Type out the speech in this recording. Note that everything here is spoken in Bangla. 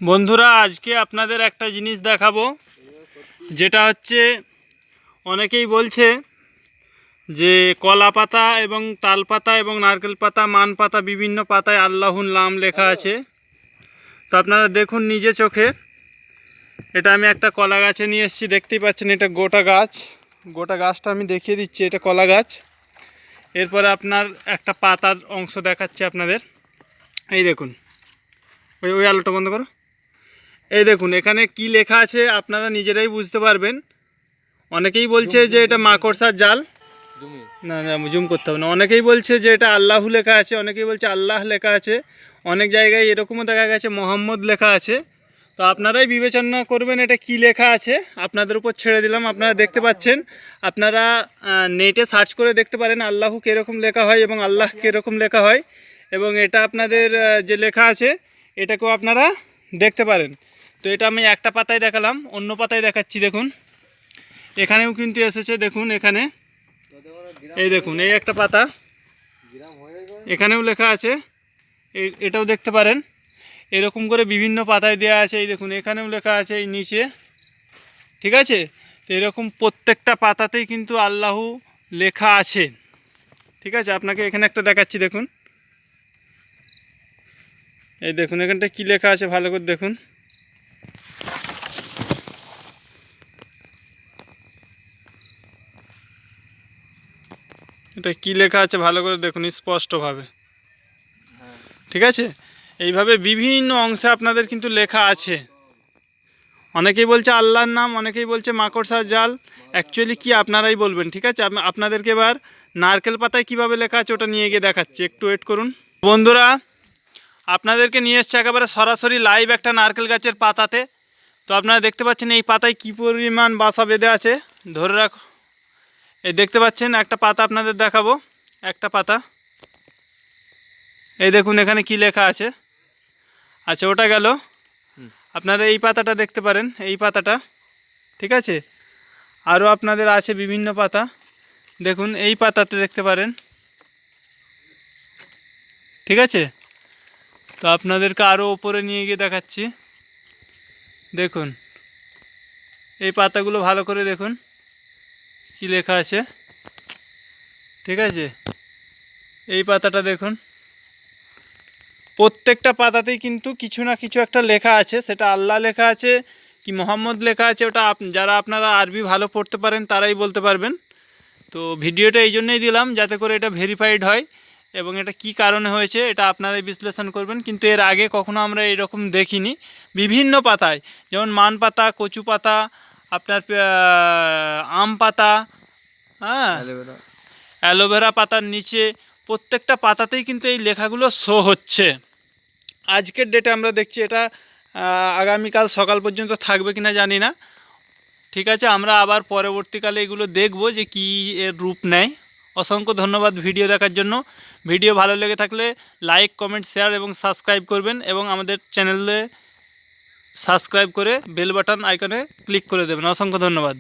বন্ধুরা আজকে আপনাদের একটা জিনিস দেখাবো, যেটা হচ্ছে অনেকেই বলছে যে কলা পাতা এবং তাল পাতা এবং নারকেল পাতা, মান পাতা, বিভিন্ন পাতায় আল্লাহুর নাম লেখা আছে। তো আপনারা দেখুন নিজে চোখে। এটা আমি একটা কলা গাছে নিয়ে এসেছি, দেখতেই পাচ্ছেন এটা গোটা গাছটা আমি দেখিয়ে দিচ্ছি। এটা কলা গাছ। এরপরে আপনার একটা পাতার অংশ দেখাচ্ছি আপনাদের। এই দেখুন, ওই আলোটা বন্ধ করো। এই দেখুন এখানে কি লেখা আছে আপনারা নিজেরাই বুঝতে পারবেন। অনেকেই বলছে যে এটা মাকড়সার জাল, না না জুম করতে হবে না। অনেকেই বলছে যে এটা আল্লাহু লেখা আছে, অনেকেই বলছে আল্লাহ লেখা আছে, অনেক জায়গায় এরকমও দেখা গেছে মোহাম্মদ লেখা আছে। তো আপনারাই বিবেচনা করবেন এটা কি লেখা আছে, আপনাদের উপর ছেড়ে দিলাম। আপনারা দেখতে পাচ্ছেন, আপনারা নেটে সার্চ করে দেখতে পারেন আল্লাহু কীরকম লেখা হয় এবং আল্লাহ কীরকম লেখা হয়, এবং এটা আপনাদের যে লেখা আছে এটাকেও আপনারা দেখতে পারেন। তো এটা আমি একটা পাতায় দেখালাম, অন্য পাতায় দেখাচ্ছি। দেখুন এখানেও কিন্তু এসেছে, দেখুন এখানে, এই দেখুন এই একটা পাতা, এখানেও লেখা আছে, এটাও দেখতে পারেন। এরকম করে বিভিন্ন পাতায় দেওয়া আছে। এই দেখুন এখানেও লেখা আছে এই নিচে, ঠিক আছে। তো এরকম প্রত্যেকটা পাতাতেই কিন্তু আল্লাহু লেখা আছে, ঠিক আছে। আপনাকে এখানে একটা দেখাচ্ছি, দেখুন এই দেখুন এখানটা কি লেখা আছে, ভালো করে দেখুন। এটা কি লেখা আছে ভালো করে দেখুন স্পষ্টভাবে, ঠিক আছে। এইভাবে বিভিন্ন অংশে আপনাদের কিন্তু লেখা আছে। অনেকেই বলছে আল্লাহর নাম, অনেকেই বলছে মাকড়সার জাল। অ্যাকচুয়ালি কি আপনারাই বলবেন, ঠিক আছে। আপনাদেরকে এবার নারকেল পাতায় কিভাবে লেখা আছে ওটা নিয়ে গিয়ে দেখাচ্ছি, একটু ওয়েট করুন। বন্ধুরা আপনাদেরকে নিয়ে এসছে একেবারে সরাসরি লাইভ একটা নারকেল গাছের পাতাতে। তো আপনারা দেখতে পাচ্ছেন এই পাতায় কী পরিমাণ বাসা বেঁধে আছে, ধরে রাখো। এই দেখতে পাচ্ছেন একটা পাতা আপনাদের দেখাবো, একটা পাতা। এই দেখুন এখানে কি লেখা আছে। আচ্ছা ওটা গেল, আপনারা এই পাতাটা দেখতে পারেন, এই পাতাটা, ঠিক আছে। আরও আপনাদের আছে বিভিন্ন পাতা, দেখুন এই পাতাতে দেখতে পারেন, ঠিক আছে। তো আপনাদেরকে আরও ওপরে নিয়ে গিয়ে দেখাচ্ছি। দেখুন এই পাতাগুলো ভালো করে দেখুন কি লেখা আছে, ঠিক আছে। এই পাতাটা দেখুন, প্রত্যেকটা পাতাতেই কিন্তু কিছু না কিছু একটা লেখা আছে। সেটা আল্লাহ লেখা আছে কি মোহাম্মদ লেখা আছে, ওটা যারা আপনারা আরবি ভালো পড়তে পারেন তারাই বলতে পারবেন। তো ভিডিওটা এই জন্যই দিলাম যাতে করে এটা ভেরিফাইড হয়, এবং এটা কি কারণে হয়েছে এটা আপনারাই বিশ্লেষণ করবেন। কিন্তু এর আগে কখনো আমরা এরকম দেখিনি। বিভিন্ন পাতায়, যেমন মান পাতা, কচু পাতা, আপনার আম পাতা, হ্যাঁ, অ্যালোভেরা পাতার নিচে প্রত্যেকটা পাতাতেই কিন্তু এই লেখাগুলো শো হচ্ছে। আজকের ডেটে আমরা দেখছি, এটা আগামীকাল সকাল পর্যন্ত থাকবে কিনা জানি না, ঠিক আছে। আমরা আবার পরবর্তীকালে এগুলো দেখব যে কি এর রূপ নেয়। অসংখ্য ধন্যবাদ ভিডিও দেখার জন্য। ভিডিও ভালো লেগে থাকলে লাইক, কমেন্ট, শেয়ার এবং সাবস্ক্রাইব করবেন, এবং আমাদের চ্যানেলে সাবস্ক্রাইব করে বেল বাটন আইকনে ক্লিক করে দেবেন। অসংখ্য ধন্যবাদ।